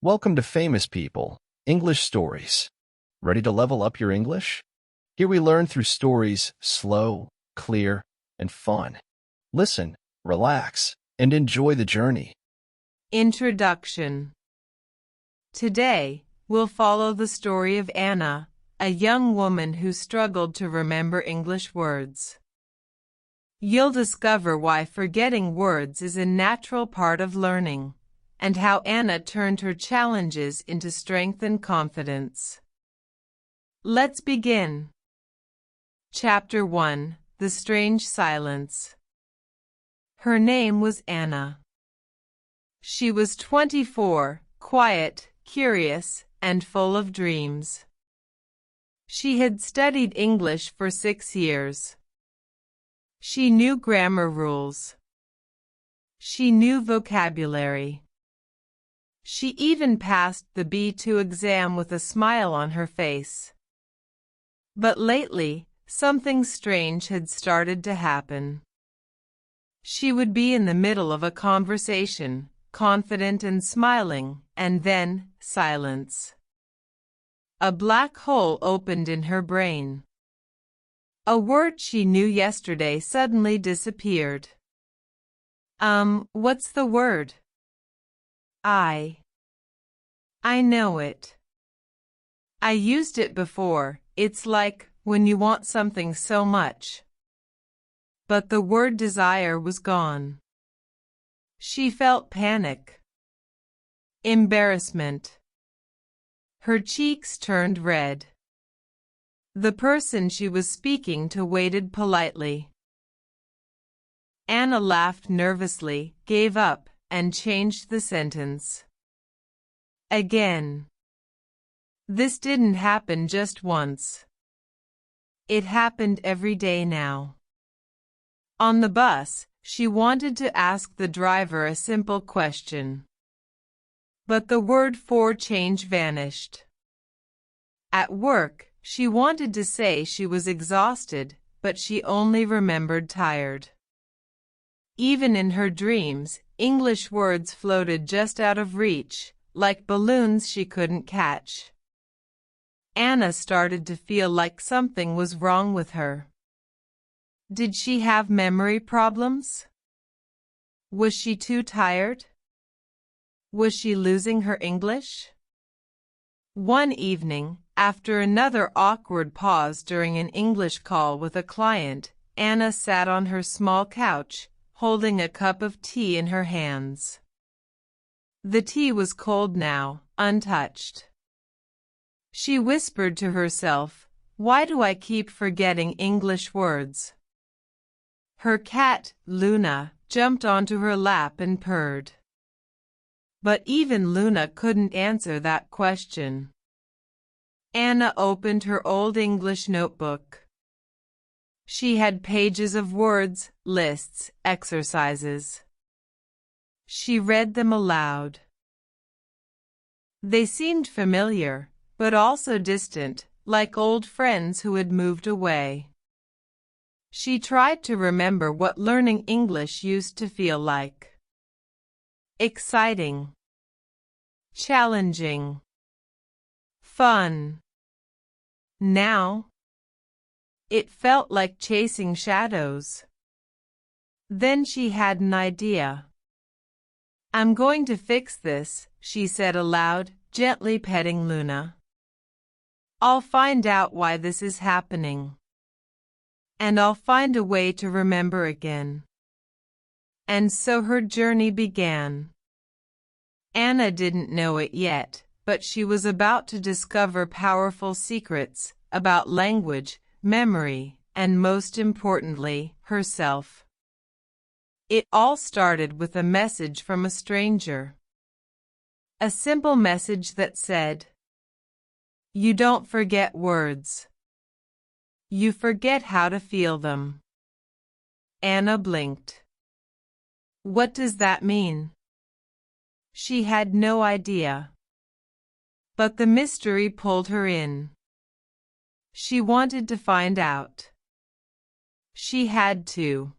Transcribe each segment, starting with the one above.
Welcome to Famous People, English Stories. Ready to level up your English? Here we learn through stories slow, clear, and fun. Listen, relax, and enjoy the journey. Introduction. Today, we'll follow the story of Anna, a young woman who struggled to remember English words. You'll discover why forgetting words is a natural part of learning, and how Anna turned her challenges into strength and confidence. Let's begin. Chapter 1: The Strange Silence. Her name was Anna. She was 24, quiet, curious, and full of dreams. She had studied English for 6 years. She knew grammar rules. She knew vocabulary. She even passed the B2 exam with a smile on her face. But lately, something strange had started to happen. She would be in the middle of a conversation, confident and smiling, and then silence. A black hole opened in her brain. A word she knew yesterday suddenly disappeared. What's the word? I know it. I used it before. It's like when you want something so much. But the word desire was gone. She felt panic, embarrassment. Her cheeks turned red. The person she was speaking to waited politely. Anna laughed nervously, gave up, and changed the sentence. Again. This didn't happen just once. It happened every day now. On the bus, she wanted to ask the driver a simple question. But the word for change vanished. At work, she wanted to say she was exhausted, but she only remembered tired. Even in her dreams, English words floated just out of reach, like balloons she couldn't catch. Anna started to feel like something was wrong with her. Did she have memory problems? Was she too tired? Was she losing her English? One evening, after another awkward pause during an English call with a client, Anna sat on her small couch, holding a cup of tea in her hands. The tea was cold now, untouched. She whispered to herself, "Why do I keep forgetting English words?" Her cat, Luna, jumped onto her lap and purred. But even Luna couldn't answer that question. Anna opened her old English notebook. She had pages of words, lists, exercises. She read them aloud. They seemed familiar, but also distant, like old friends who had moved away. She tried to remember what learning English used to feel like. Exciting. Challenging. Fun. Now, it felt like chasing shadows. Then she had an idea. "I'm going to fix this," she said aloud, gently petting Luna. "I'll find out why this is happening. And I'll find a way to remember again." And so her journey began. Anna didn't know it yet, but she was about to discover powerful secrets about language, memory, and most importantly, herself. It all started with a message from a stranger. A simple message that said, "You don't forget words. You forget how to feel them." Anna blinked. What does that mean? She had no idea. But the mystery pulled her in. She wanted to find out. She had to.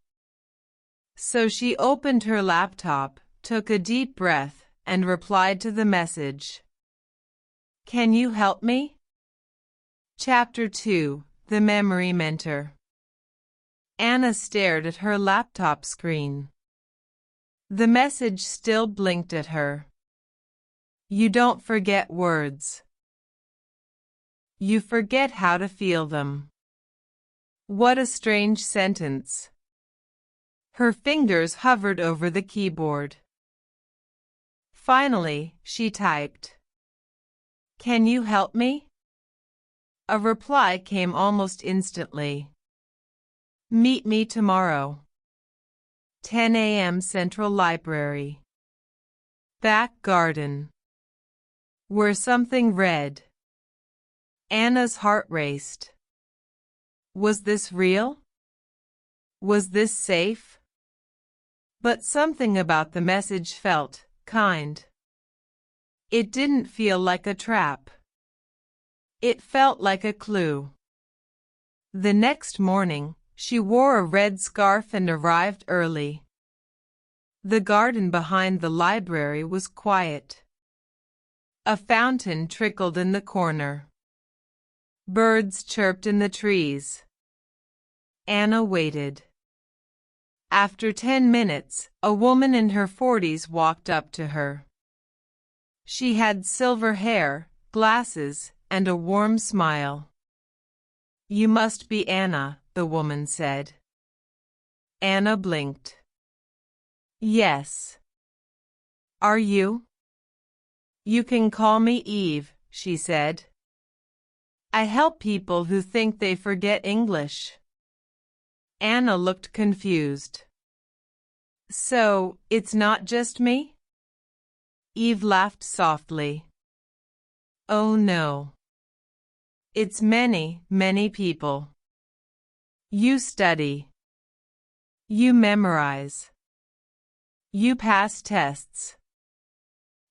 So she opened her laptop, took a deep breath, and replied to the message. Can you help me? Chapter 2: The Memory Mentor. Anna stared at her laptop screen. The message still blinked at her. You don't forget words. You forget how to feel them. What a strange sentence. Her fingers hovered over the keyboard. Finally, she typed, Can you help me? A reply came almost instantly. Meet me tomorrow. 10 a.m. Central Library. Back garden. Where something read. Anna's heart raced. Was this real? Was this safe? But something about the message felt kind. It didn't feel like a trap. It felt like a clue. The next morning, she wore a red scarf and arrived early. The garden behind the library was quiet. A fountain trickled in the corner. Birds chirped in the trees. Anna waited. After 10 minutes, a woman in her 40s walked up to her. She had silver hair, glasses, and a warm smile. You must be Anna, the woman said. Anna blinked. Yes. Are you? You can call me Eve, she said. I help people who think they forget English. Anna looked confused. So, it's not just me? Eve laughed softly. Oh no. It's many, many people. You study. You memorize. You pass tests.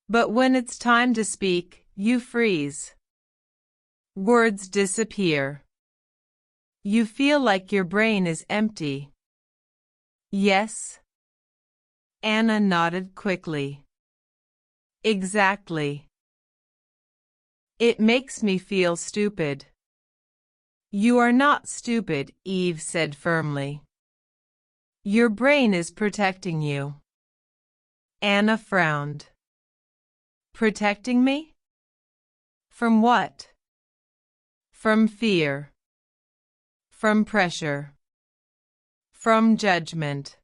But when it's time to speak, you freeze. Words disappear. You feel like your brain is empty. Yes? Anna nodded quickly. Exactly. It makes me feel stupid. You are not stupid, Eve said firmly. Your brain is protecting you. Anna frowned. Protecting me? From what? From fear. From pressure. From judgment.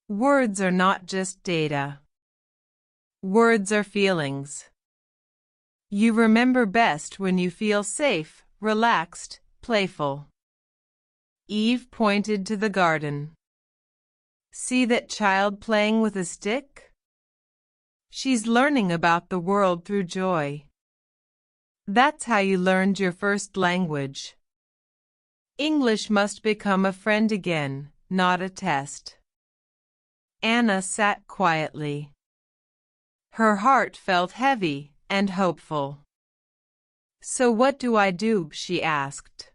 Words are not just data. Words are feelings. You remember best when you feel safe, relaxed, playful. Eve pointed to the garden. See that child playing with a stick? She's learning about the world through joy. That's how you learned your first language. English must become a friend again, not a test. Anna sat quietly. Her heart felt heavy and hopeful. So what do I do? She asked.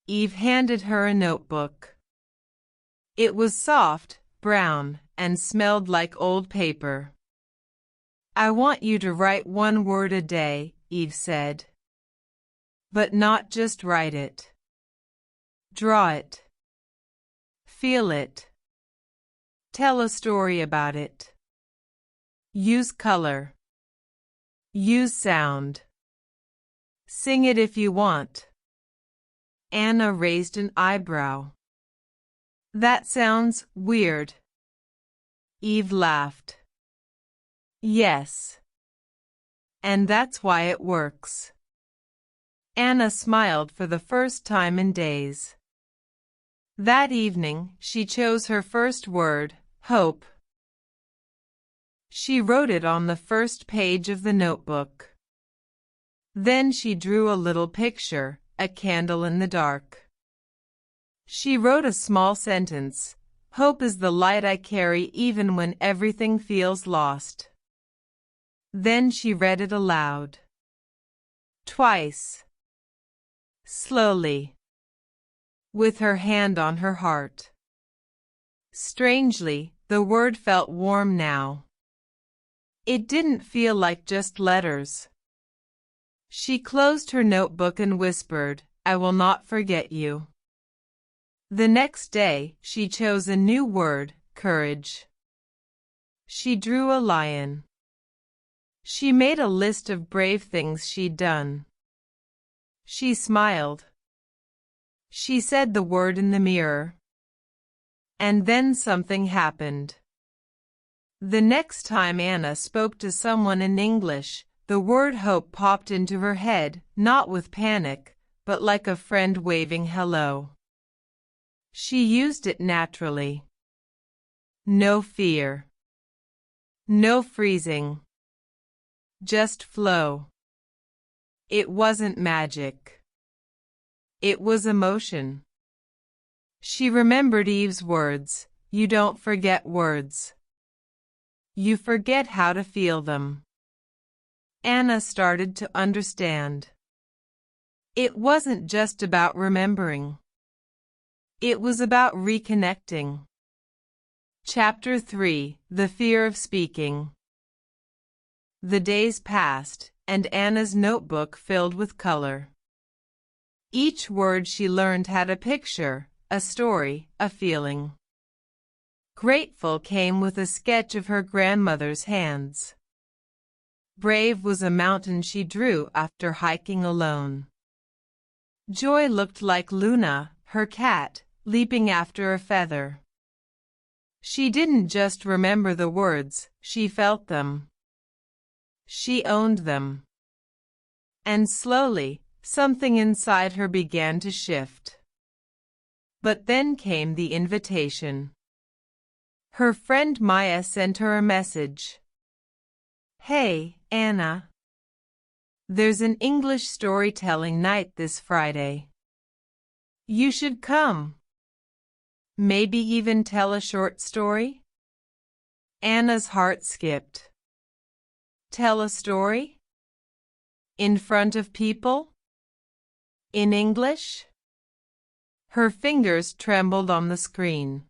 Eve handed her a notebook. It was soft, brown, and smelled like old paper. I want you to write 1 word a day, Eve said. But not just write it. Draw it. Feel it. Tell a story about it. Use color. Use sound. Sing it if you want. Anna raised an eyebrow. That sounds weird. Eve laughed. Yes. And that's why it works. Anna smiled for the first time in days. That evening, she chose her first word, hope. She wrote it on the first page of the notebook. Then she drew a little picture, a candle in the dark. She wrote a small sentence, hope is the light I carry even when everything feels lost. Then she read it aloud. Twice. Slowly. With her hand on her heart. Strangely, the word felt warm now. It didn't feel like just letters. She closed her notebook and whispered, "I will not forget you." The next day, she chose a new word, courage. She drew a lion. She made a list of brave things she'd done. She smiled. She said the word in the mirror. And then something happened. The next time Anna spoke to someone in English, the word hope popped into her head, not with panic, but like a friend waving hello. She used it naturally. No fear. No freezing. Just flow. It wasn't magic. It was emotion. She remembered Eve's words, "You don't forget words. You forget how to feel them." Anna started to understand. It wasn't just about remembering. It was about reconnecting. Chapter 3: The Fear of Speaking. The days passed, and Anna's notebook filled with color. Each word she learned had a picture, a story, a feeling. Grateful came with a sketch of her grandmother's hands. Brave was a mountain she drew after hiking alone. Joy looked like Luna, her cat, leaping after a feather. She didn't just remember the words, she felt them. She owned them. And slowly, something inside her began to shift. But then came the invitation. Her friend Maya sent her a message. "Hey, Anna. There's an English storytelling night this Friday. You should come. Maybe even tell a short story?" Anna's heart skipped. Tell a story? In front of people? In English? Her fingers trembled on the screen.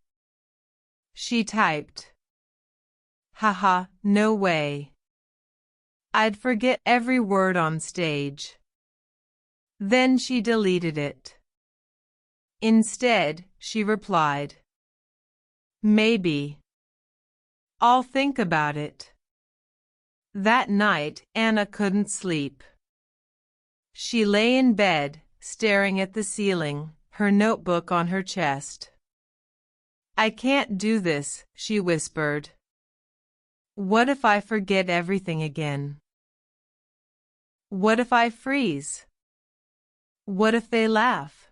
She typed, "Haha, no way. I'd forget every word on stage." Then she deleted it. Instead, she replied, "Maybe. I'll think about it." That night, Anna couldn't sleep. She lay in bed, staring at the ceiling, her notebook on her chest. "I can't do this," she whispered. "What if I forget everything again? What if I freeze? What if they laugh?"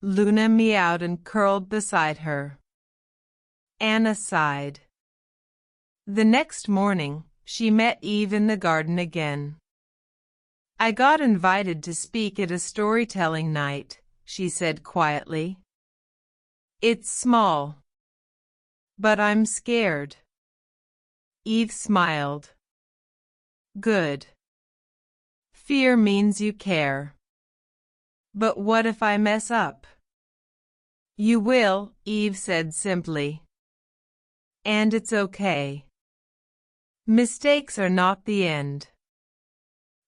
Luna meowed and curled beside her. Anna sighed. The next morning, she met Eve in the garden again. "I got invited to speak at a storytelling night," she said quietly. "It's small. But I'm scared." Eve smiled. "Good. Fear means you care. But what if I mess up?" "You will," Eve said simply. "And it's okay. Mistakes are not the end.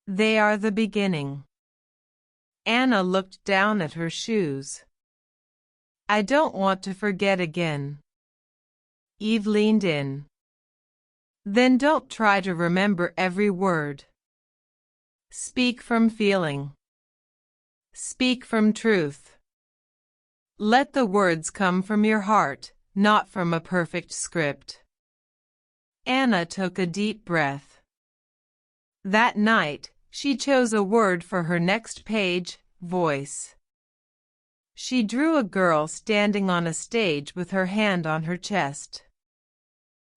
They are the beginning." Anna looked down at her shoes. "I don't want to forget again." Eve leaned in. "Then don't try to remember every word. Speak from feeling. Speak from truth. Let the words come from your heart, not from a perfect script." Anna took a deep breath. That night, she chose a word for her next page, voice. She drew a girl standing on a stage with her hand on her chest.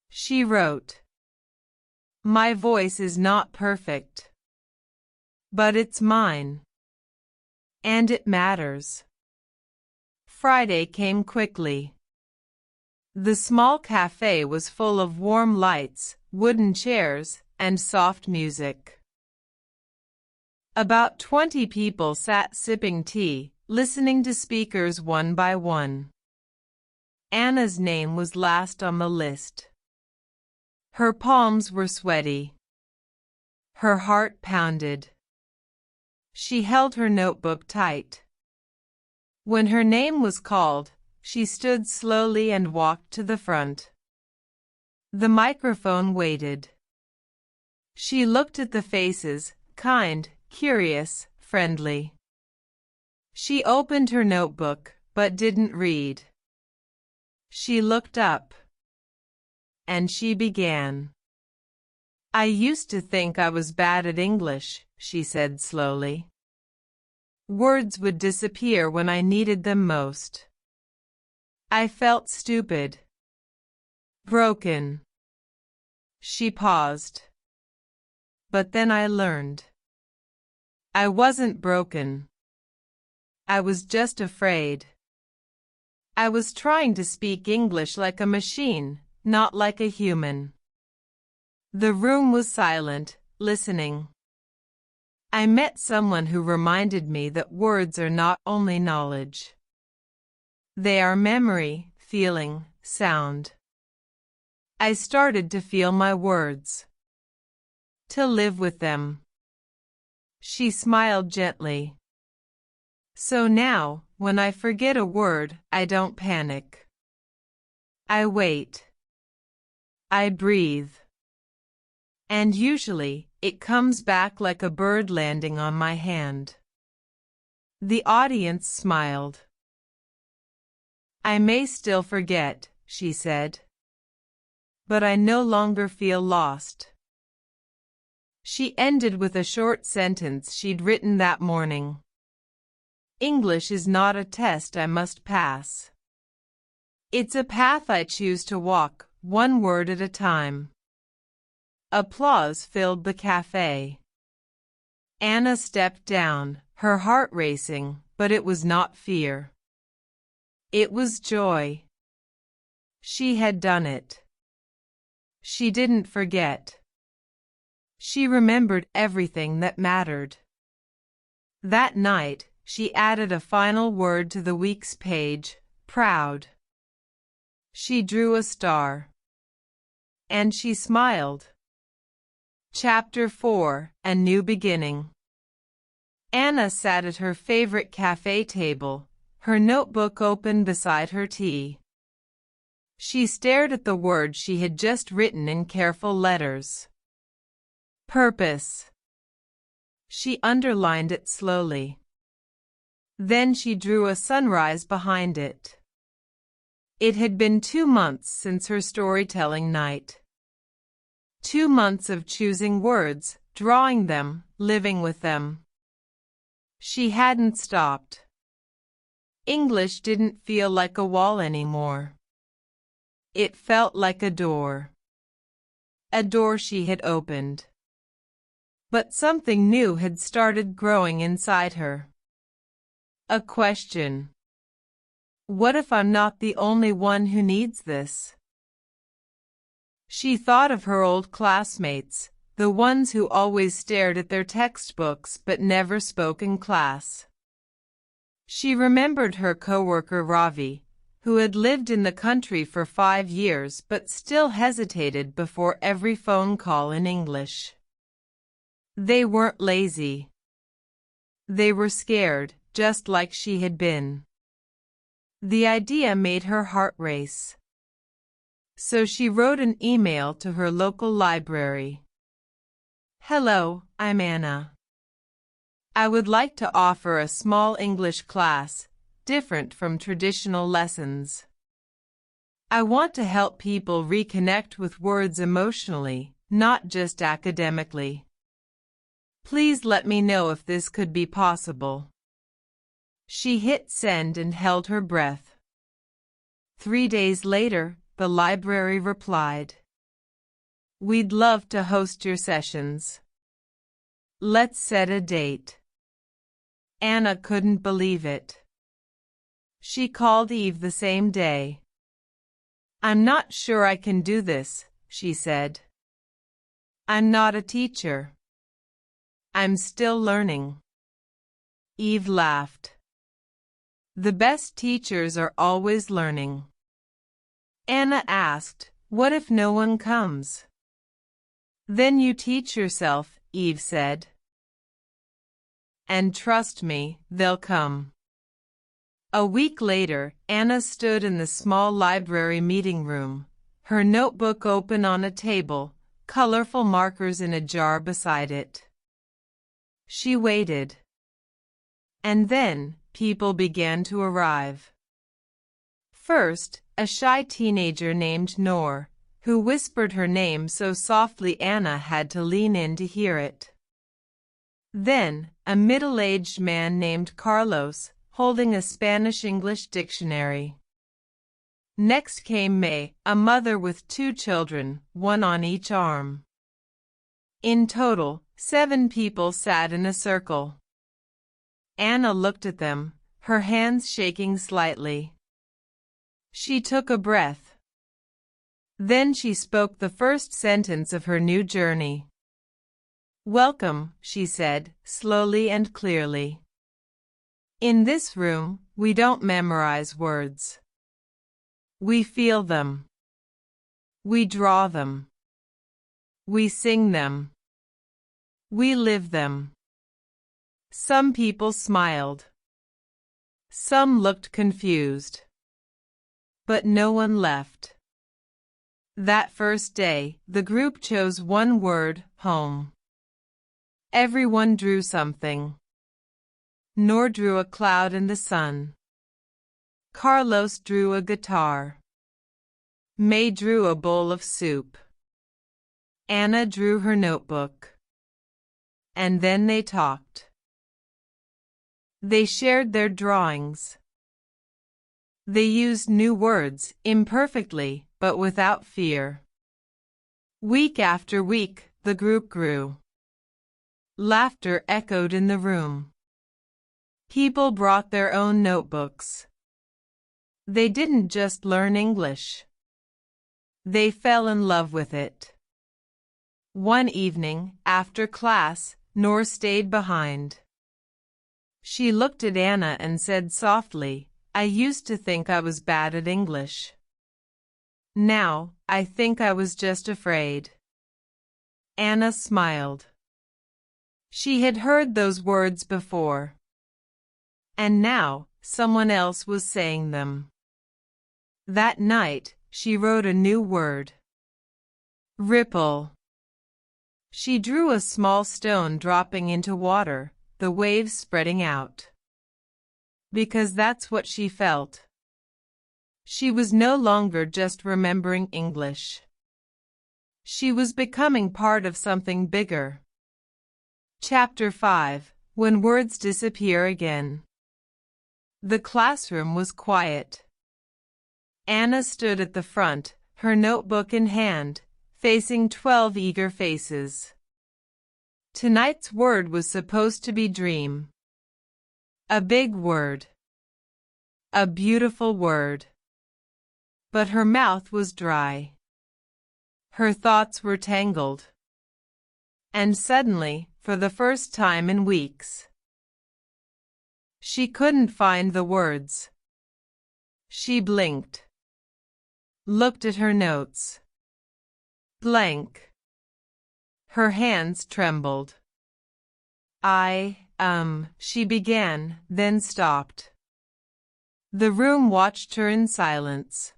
She wrote, "My voice is not perfect. But it's mine. And it matters." Friday came quickly. The small cafe was full of warm lights, wooden chairs, and soft music. About 20 people sat sipping tea, listening to speakers one by one. Anna's name was last on the list. Her palms were sweaty. Her heart pounded. She held her notebook tight. When her name was called, she stood slowly and walked to the front. The microphone waited. She looked at the faces, kind, curious, friendly. She opened her notebook, but didn't read. She looked up. And she began. "I used to think I was bad at English," she said slowly. "Words would disappear when I needed them most. I felt stupid. Broken." She paused. "But then I learned. I wasn't broken. I was just afraid. I was trying to speak English like a machine, not like a human." The room was silent, listening. I met someone who reminded me that words are not only knowledge. They are memory, feeling, sound. I started to feel my words. To live with them. She smiled gently. So now, when I forget a word, I don't panic. I wait. I breathe. And usually, it comes back like a bird landing on my hand. The audience smiled. "I may still forget," she said. "But I no longer feel lost." She ended with a short sentence she'd written that morning. "English is not a test I must pass. It's a path I choose to walk, one word at a time." Applause filled the cafe. Anna stepped down, her heart racing, but it was not fear. It was joy. She had done it. She didn't forget. She remembered everything that mattered. That night, she added a final word to the week's page, proud. She drew a star. And she smiled. Chapter 4: A New Beginning. Anna sat at her favorite cafe table, her notebook open beside her tea. She stared at the word she had just written in careful letters. Purpose. She underlined it slowly. Then she drew a sunrise behind it. It had been 2 months since her storytelling night. 2 months of choosing words, drawing them, living with them. She hadn't stopped. English didn't feel like a wall anymore. It felt like a door. A door she had opened. But something new had started growing inside her. A question. What if I'm not the only one who needs this? She thought of her old classmates, the ones who always stared at their textbooks but never spoke in class. She remembered her coworker Ravi, who had lived in the country for 5 years but still hesitated before every phone call in English. They weren't lazy. They were scared, just like she had been. The idea made her heart race. So she wrote an email to her local library. "Hello, I'm Anna. I would like to offer a small English class, different from traditional lessons. I want to help people reconnect with words emotionally, not just academically. Please let me know if this could be possible." She hit send and held her breath. 3 days later, the library replied, "We'd love to host your sessions. Let's set a date." Anna couldn't believe it. She called Eve the same day. "I'm not sure I can do this," she said. "I'm not a teacher. I'm still learning." Eve laughed. The best teachers are always learning. Anna asked, "What if no one comes?" Then you teach yourself, Eve said. And trust me, they'll come. A week later, Anna stood in the small library meeting room, her notebook open on a table, colorful markers in a jar beside it. She waited. And then, people began to arrive. First, a shy teenager named Noor, who whispered her name so softly Anna had to lean in to hear it. Then, a middle-aged man named Carlos, holding a Spanish-English dictionary. Next came May, a mother with 2 children, one on each arm. In total, 7 people sat in a circle. Anna looked at them, her hands shaking slightly. She took a breath. Then she spoke the first sentence of her new journey. "Welcome," she said, slowly and clearly. "In this room, we don't memorize words. We feel them. We draw them. We sing them. We live them." Some people smiled. Some looked confused. But no one left. That first day, the group chose one word, home. Everyone drew something. Noor drew a cloud in the sun. Carlos drew a guitar. May drew a bowl of soup. Anna drew her notebook. And then they talked. They shared their drawings. They used new words, imperfectly, but without fear. Week after week, the group grew. Laughter echoed in the room. People brought their own notebooks. They didn't just learn English. They fell in love with it. One evening, after class, Noor stayed behind. She looked at Anna and said softly, "I used to think I was bad at English. Now, I think I was just afraid." Anna smiled. She had heard those words before. And now, someone else was saying them. That night, she wrote a new word. Ripple. She drew a small stone dropping into water, the waves spreading out. Because that's what she felt. She was no longer just remembering English. She was becoming part of something bigger. Chapter 5: When Words Disappear Again. The classroom was quiet. Anna stood at the front, her notebook in hand, facing 12 eager faces. Tonight's word was supposed to be dream. A big word. A beautiful word. But her mouth was dry. Her thoughts were tangled. And suddenly, for the first time in weeks, she couldn't find the words. She blinked. Looked at her notes. Blank. Her hands trembled. She began, then stopped. The room watched her in silence.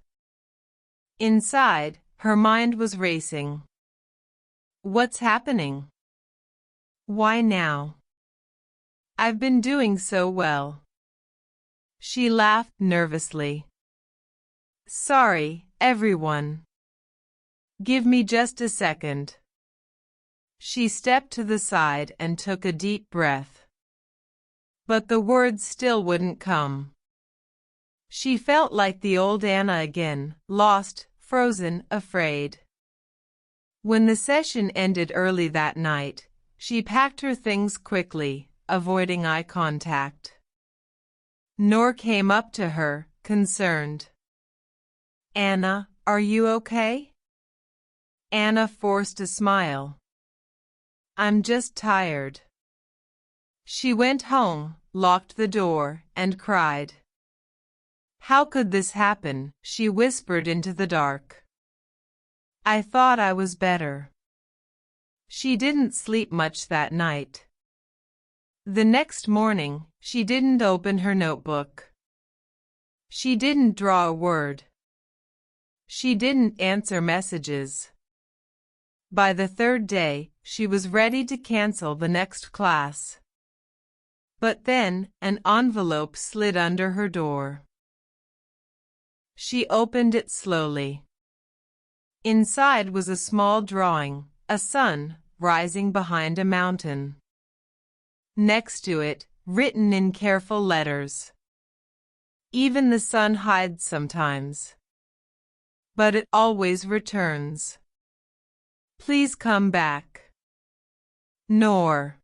Inside, her mind was racing. What's happening? Why now? I've been doing so well. She laughed nervously. Sorry, everyone. Give me just a second. She stepped to the side and took a deep breath. But the words still wouldn't come. She felt like the old Anna again, lost, frozen, afraid. When the session ended early that night, she packed her things quickly, avoiding eye contact. Noor came up to her, concerned. Anna, are you okay? Anna forced a smile. I'm just tired. She went home, locked the door, and cried. How could this happen? She whispered into the dark. I thought I was better. She didn't sleep much that night. The next morning, she didn't open her notebook. She didn't draw a word. She didn't answer messages. By the third day, she was ready to cancel the next class. But then, an envelope slid under her door. She opened it slowly. Inside was a small drawing, a sun rising behind a mountain. Next to it, written in careful letters. Even the sun hides sometimes, but it always returns. Please come back. Nor.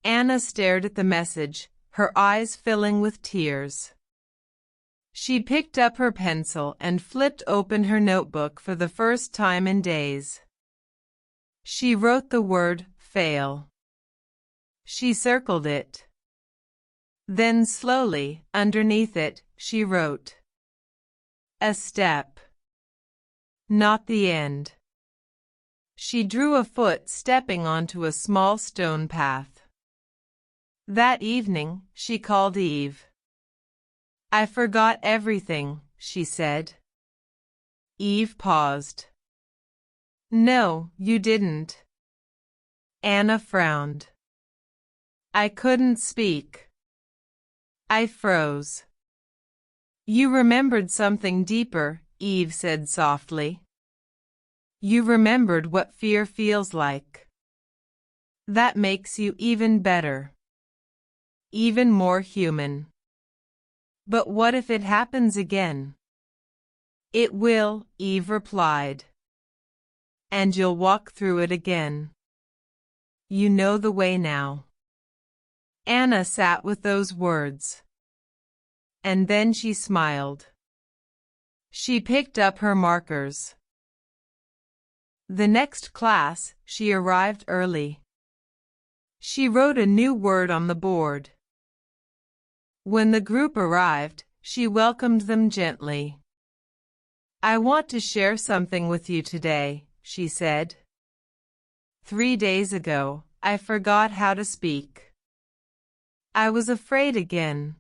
Anna stared at the message, her eyes filling with tears. She picked up her pencil and flipped open her notebook for the first time in days. She wrote the word fail. She circled it. Then slowly, underneath it, she wrote a step, not the end. She drew a foot stepping onto a small stone path. That evening, she called Eve. I forgot everything, she said. Eve paused. No, you didn't. Anna frowned. I couldn't speak. I froze. You remembered something deeper, Eve said softly. You remembered what fear feels like. That makes you even better. Even more human. But what if it happens again? It will, Eve replied. And you'll walk through it again. You know the way now. Anna sat with those words. And then she smiled. She picked up her markers. The next class, she arrived early. She wrote a new word on the board. When the group arrived, she welcomed them gently. I want to share something with you today, she said. 3 days ago, I forgot how to speak. I was afraid again.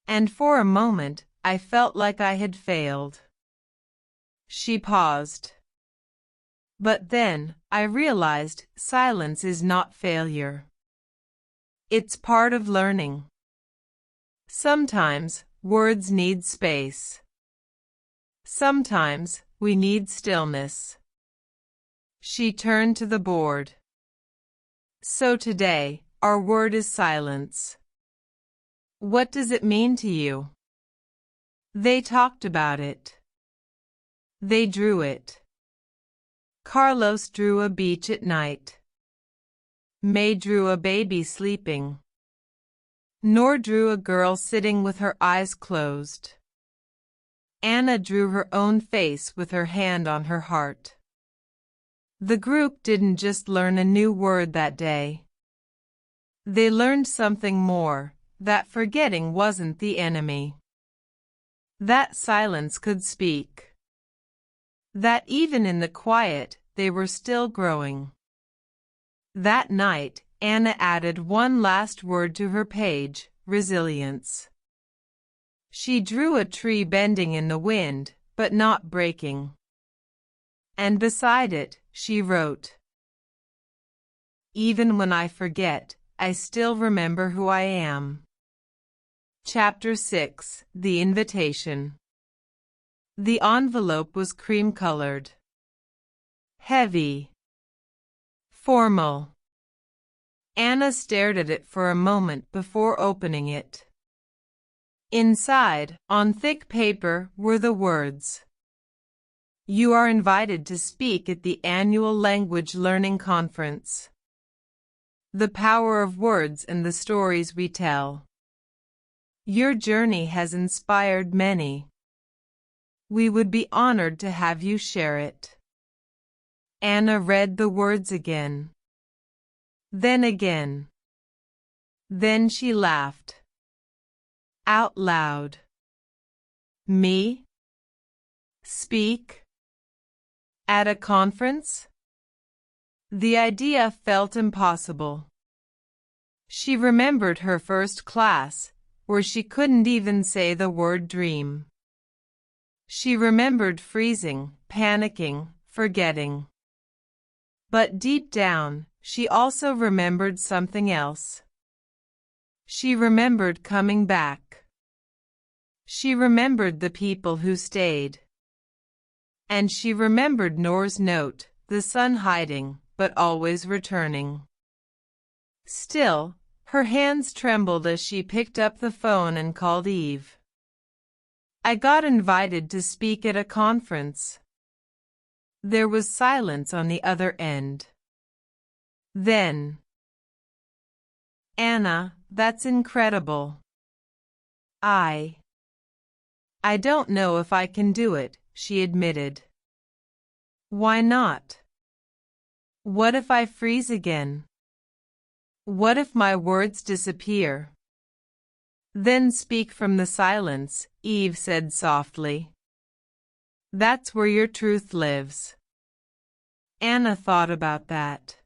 And for a moment, I felt like I had failed. She paused. But then, I realized silence is not failure. It's part of learning. Sometimes, words need space. Sometimes, we need stillness. She turned to the board. So today, our word is silence. What does it mean to you? They talked about it. They drew it. Carlos drew a beach at night. May drew a baby sleeping. Nor drew a girl sitting with her eyes closed. Anna drew her own face with her hand on her heart. The group didn't just learn a new word that day. They learned something more, that forgetting wasn't the enemy. That silence could speak. That even in the quiet, they were still growing. That night, Anna added one last word to her page, resilience. She drew a tree bending in the wind, but not breaking. And beside it, she wrote, Even when I forget, I still remember who I am. Chapter 6, The Invitation. The envelope was cream-colored. Heavy. Formal. Anna stared at it for a moment before opening it. Inside, on thick paper, were the words, You are invited to speak at the annual Language Learning Conference. The power of words and the stories we tell. Your journey has inspired many. We would be honored to have you share it. Anna read the words again. Then again. Then she laughed. Out loud. Me? Speak? At a conference? The idea felt impossible. She remembered her first class, where she couldn't even say the word dream. She remembered freezing, panicking, forgetting. But deep down, she also remembered something else. She remembered coming back. She remembered the people who stayed. And she remembered Noor's note, the sun hiding, but always returning. Still, her hands trembled as she picked up the phone and called Eve. I got invited to speak at a conference. There was silence on the other end. Then, Anna, that's incredible. I don't know if I can do it, she admitted. Why not? What if I freeze again? What if my words disappear? Then speak from the silence, Eve said softly. That's where your truth lives. Anna thought about that.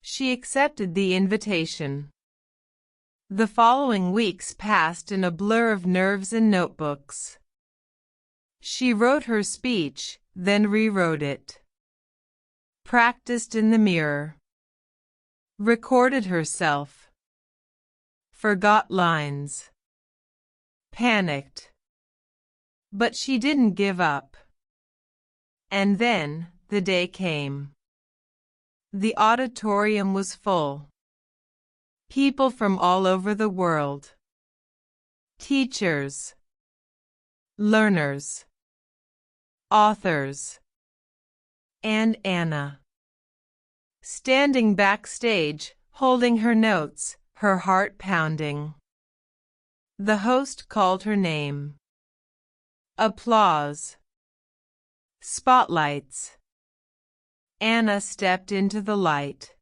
She accepted the invitation. The following weeks passed in a blur of nerves and notebooks. She wrote her speech, then rewrote it. Practiced in the mirror. Recorded herself. Forgot lines. Panicked. But she didn't give up. And then, the day came. The auditorium was full. People from all over the world. Teachers. Learners. Authors. And Anna. Standing backstage, holding her notes, her heart pounding. The host called her name. Applause. Spotlights. Anna stepped into the light.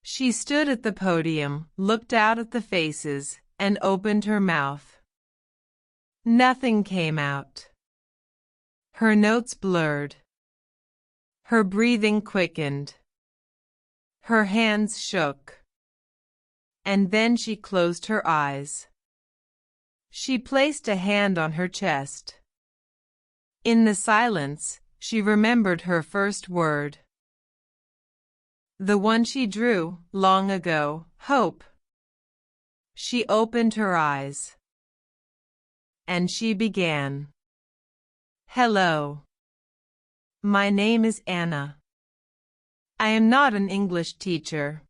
She stood at the podium, looked out at the faces, and opened her mouth. Nothing came out. Her notes blurred. Her breathing quickened. Her hands shook. And then she closed her eyes. She placed a hand on her chest. In the silence, she remembered her first word. The one she drew, long ago, hope. She opened her eyes. And she began. Hello. My name is Anna. I am not an English teacher.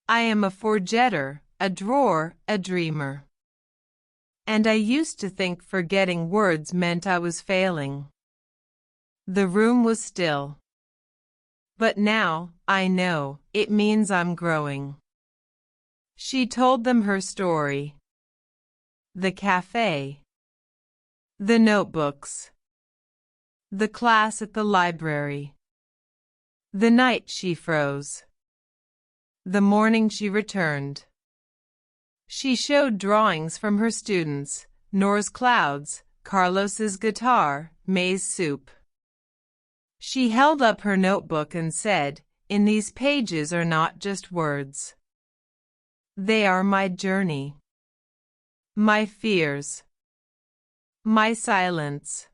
I am a forgetter, a drawer, a dreamer. And I used to think forgetting words meant I was failing. The room was still. But now, I know, it means I'm growing. She told them her story. The cafe. The notebooks. The class at the library. The night she froze. The morning she returned. She showed drawings from her students, Noor's clouds, Carlos's guitar, May's soup. She held up her notebook and said, "In these pages are not just words. They are my journey. My fears. My silence.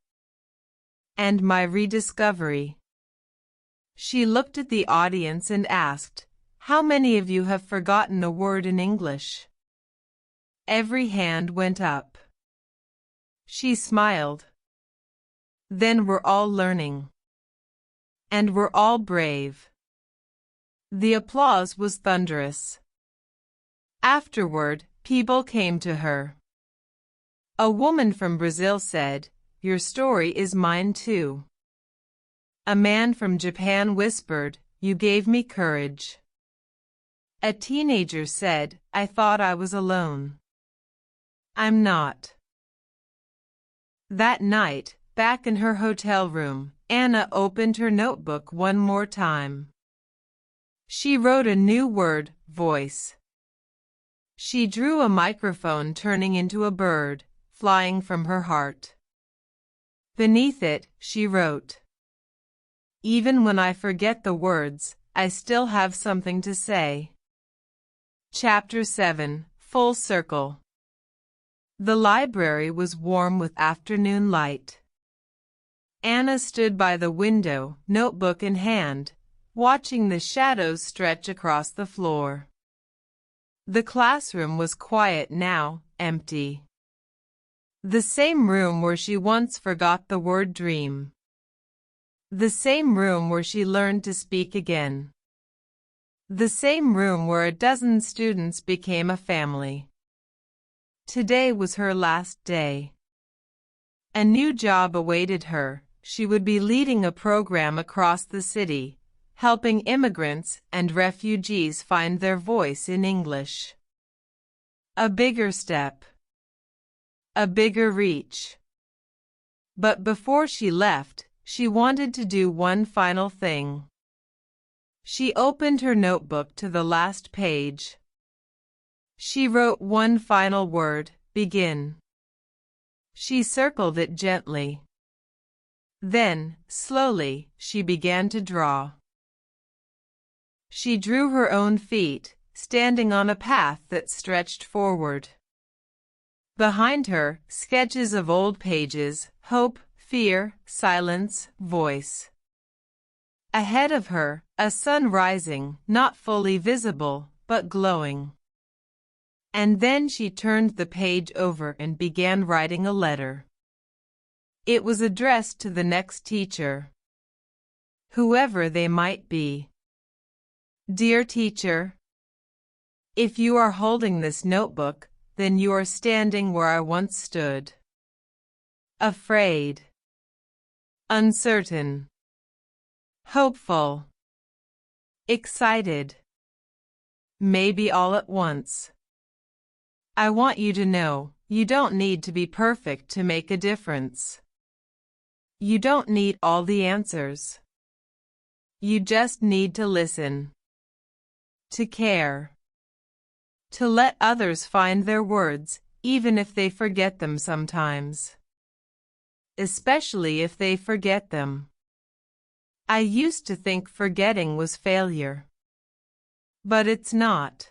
And my rediscovery." She looked at the audience and asked, "How many of you have forgotten a word in English?" Every hand went up. She smiled. Then we're all learning. And we're all brave. The applause was thunderous. Afterward, people came to her. A woman from Brazil said, "Your story is mine too." A man from Japan whispered, "You gave me courage." A teenager said, "I thought I was alone. I'm not." That night, back in her hotel room, Anna opened her notebook one more time. She wrote a new word, voice. She drew a microphone turning into a bird, flying from her heart. Beneath it, she wrote, Even when I forget the words, I still have something to say. Chapter 7, Full Circle. The library was warm with afternoon light. Anna stood by the window, notebook in hand, watching the shadows stretch across the floor. The classroom was quiet now, empty. The same room where she once forgot the word dream. The same room where she learned to speak again. The same room where a dozen students became a family. Today was her last day. A new job awaited her. She would be leading a program across the city, helping immigrants and refugees find their voice in English. A bigger step. A bigger reach. But before she left, she wanted to do one final thing. She opened her notebook to the last page. She wrote one final word, begin. She circled it gently. Then, slowly, she began to draw. She drew her own feet, standing on a path that stretched forward. Behind her, sketches of old pages, hope, fear, silence, voice. Ahead of her, a sun rising, not fully visible, but glowing. And then she turned the page over and began writing a letter. It was addressed to the next teacher, whoever they might be. Dear teacher, if you are holding this notebook, then you are standing where I once stood. Afraid, uncertain, hopeful, excited, maybe all at once. I want you to know, you don't need to be perfect to make a difference. You don't need all the answers. You just need to listen, to care, to let others find their words, even if they forget them sometimes. Especially if they forget them. I used to think forgetting was failure. But it's not.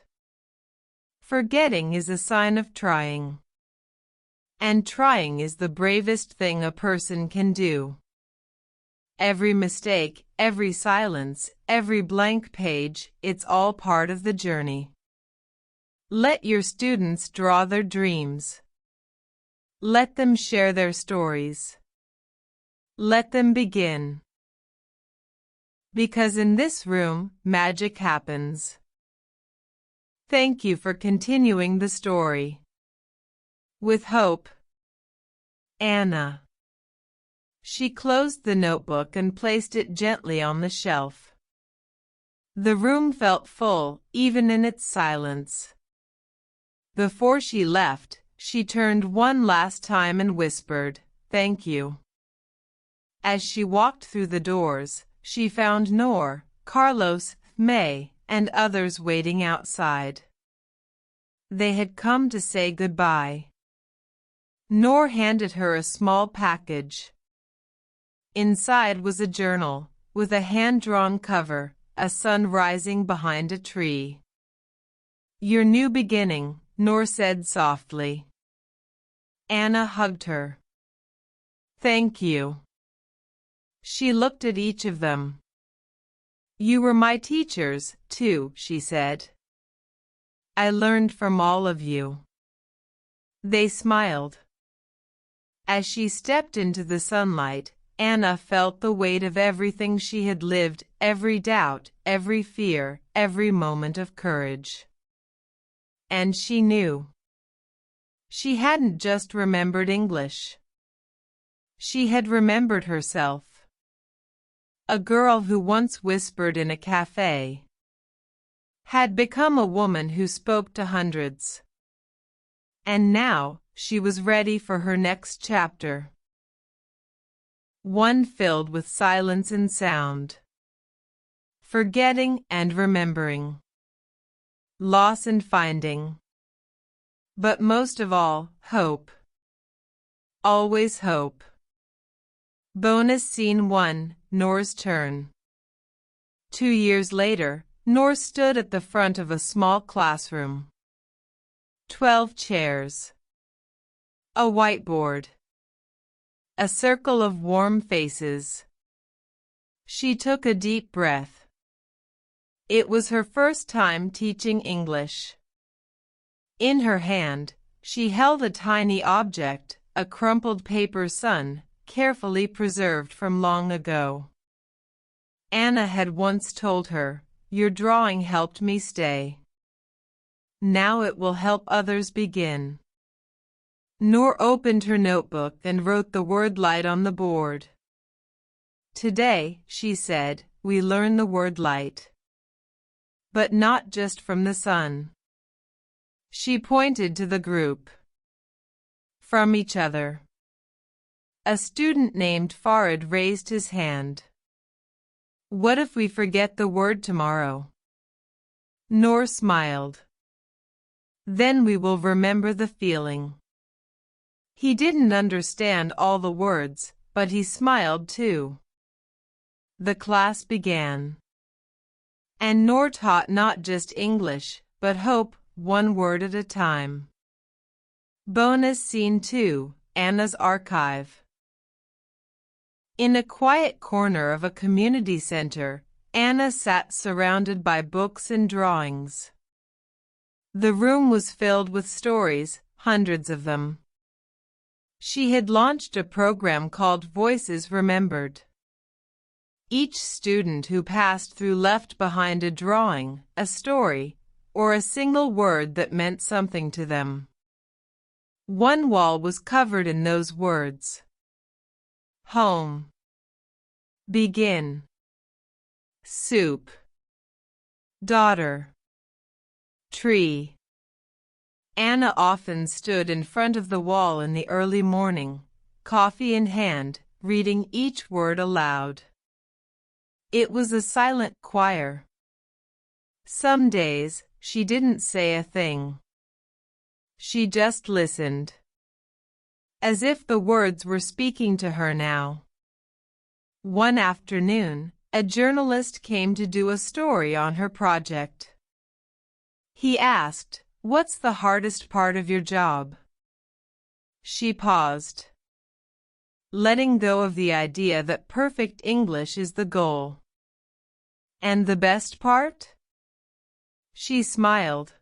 Forgetting is a sign of trying. And trying is the bravest thing a person can do. Every mistake, every silence, every blank page, it's all part of the journey. Let your students draw their dreams. Let them share their stories. Let them begin. Because in this room, magic happens. Thank you for continuing the story. With hope, Anna. She closed the notebook and placed it gently on the shelf. The room felt full, even in its silence. Before she left, she turned one last time and whispered, "Thank you." As she walked through the doors, she found Noor, Carlos, May, and others waiting outside. They had come to say goodbye. Noor handed her a small package. Inside was a journal, with a hand-drawn cover, a sun rising behind a tree. "Your new beginning," Noor said softly. Anna hugged her. "Thank you." She looked at each of them. "You were my teachers, too," she said. "I learned from all of you." They smiled. As she stepped into the sunlight, Anna felt the weight of everything she had lived, every doubt, every fear, every moment of courage. And she knew. She hadn't just remembered English. She had remembered herself. A girl who once whispered in a cafe had become a woman who spoke to hundreds. And now, she was ready for her next chapter. One filled with silence and sound. Forgetting and remembering. Loss and finding. But most of all, hope. Always hope. Bonus Scene 1. Noor's turn. 2 years later, Noor stood at the front of a small classroom. 12 chairs. A whiteboard. A circle of warm faces. She took a deep breath. It was her first time teaching English. In her hand, she held a tiny object, a crumpled paper sun, carefully preserved from long ago. Anna had once told her, "Your drawing helped me stay. Now it will help others begin." Noor opened her notebook and wrote the word light on the board. "Today," she said, "we learn the word light. But not just from the sun." She pointed to the group. From each other. A student named Farid raised his hand. "What if we forget the word tomorrow?" Noor smiled. "Then we will remember the feeling." He didn't understand all the words, but he smiled too. The class began. And Noor taught not just English, but hope, one word at a time. Bonus Scene 2, Anna's Archive. In a quiet corner of a community center, Anna sat surrounded by books and drawings. The room was filled with stories, hundreds of them. She had launched a program called Voices Remembered. Each student who passed through left behind a drawing, a story, or a single word that meant something to them. One wall was covered in those words. Home. Begin. Soup. Daughter. Tree. Anna often stood in front of the wall in the early morning, coffee in hand, reading each word aloud. It was a silent choir. Some days, she didn't say a thing. She just listened. As if the words were speaking to her now. One afternoon, a journalist came to do a story on her project. He asked, "What's the hardest part of your job?" She paused, letting go of the idea that perfect English is the goal. "And the best part?" She smiled.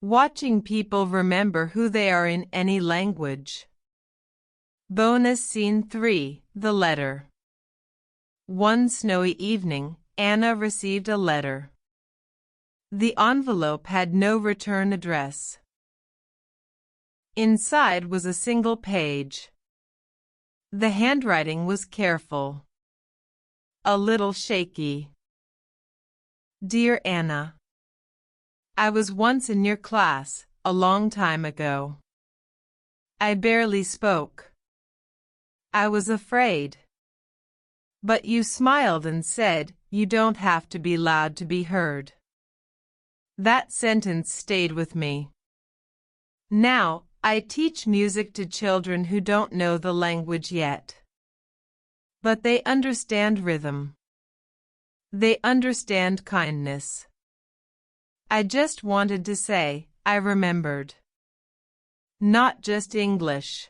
"Watching people remember who they are in any language." Bonus Scene 3, The Letter. One snowy evening, Anna received a letter. The envelope had no return address. Inside was a single page. The handwriting was careful. A little shaky. Dear Anna, I was once in your class, a long time ago. I barely spoke. I was afraid. But you smiled and said, "You don't have to be loud to be heard." That sentence stayed with me. Now, I teach music to children who don't know the language yet. But they understand rhythm. They understand kindness. I just wanted to say, I remembered. Not just English.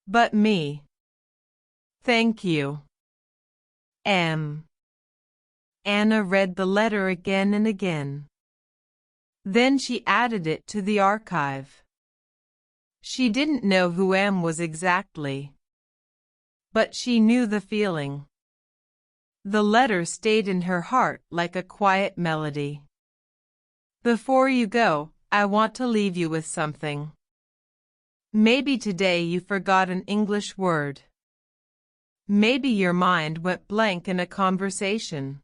But me. Thank you. M. Anna read the letter again and again. Then she added it to the archive. She didn't know who M was exactly. But she knew the feeling. The letter stayed in her heart like a quiet melody. Before you go, I want to leave you with something. Maybe today you forgot an English word. Maybe your mind went blank in a conversation.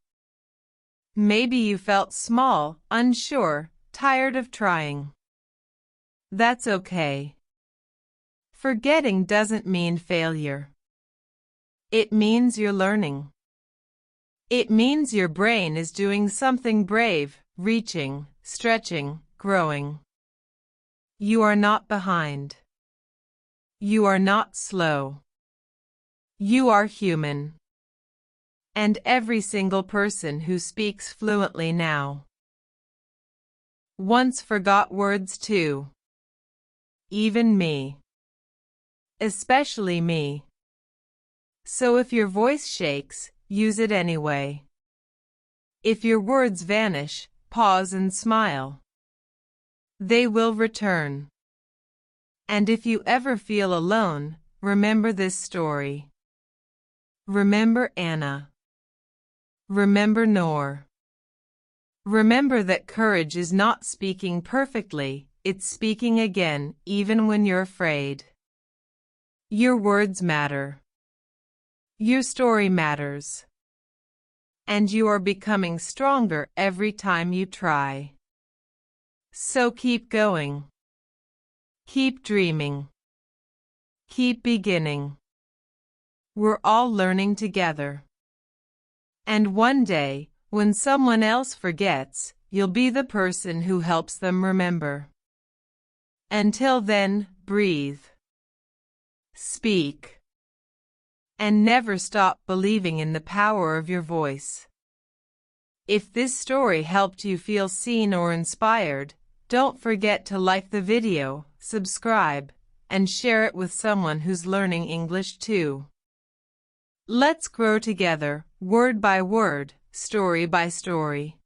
Maybe you felt small, unsure, tired of trying. That's okay. Forgetting doesn't mean failure. It means you're learning. It means your brain is doing something brave, reaching, stretching, growing. You are not behind. You are not slow. You are human. and every single person who speaks fluently now once forgot words too. Even me. Especially me. So if your voice shakes, use it anyway. If your words vanish, pause and smile. They will return. And if you ever feel alone, remember this story. Remember Anna. Remember Noor. Remember that courage is not speaking perfectly, it's speaking again, even when you're afraid. Your words matter. Your story matters. And you are becoming stronger every time you try. So keep going. Keep dreaming. Keep beginning. We're all learning together. And one day, when someone else forgets, you'll be the person who helps them remember. Until then, breathe. Speak. And never stop believing in the power of your voice. If this story helped you feel seen or inspired, don't forget to like the video, subscribe, and share it with someone who's learning English too. Let's grow together, word by word, story by story.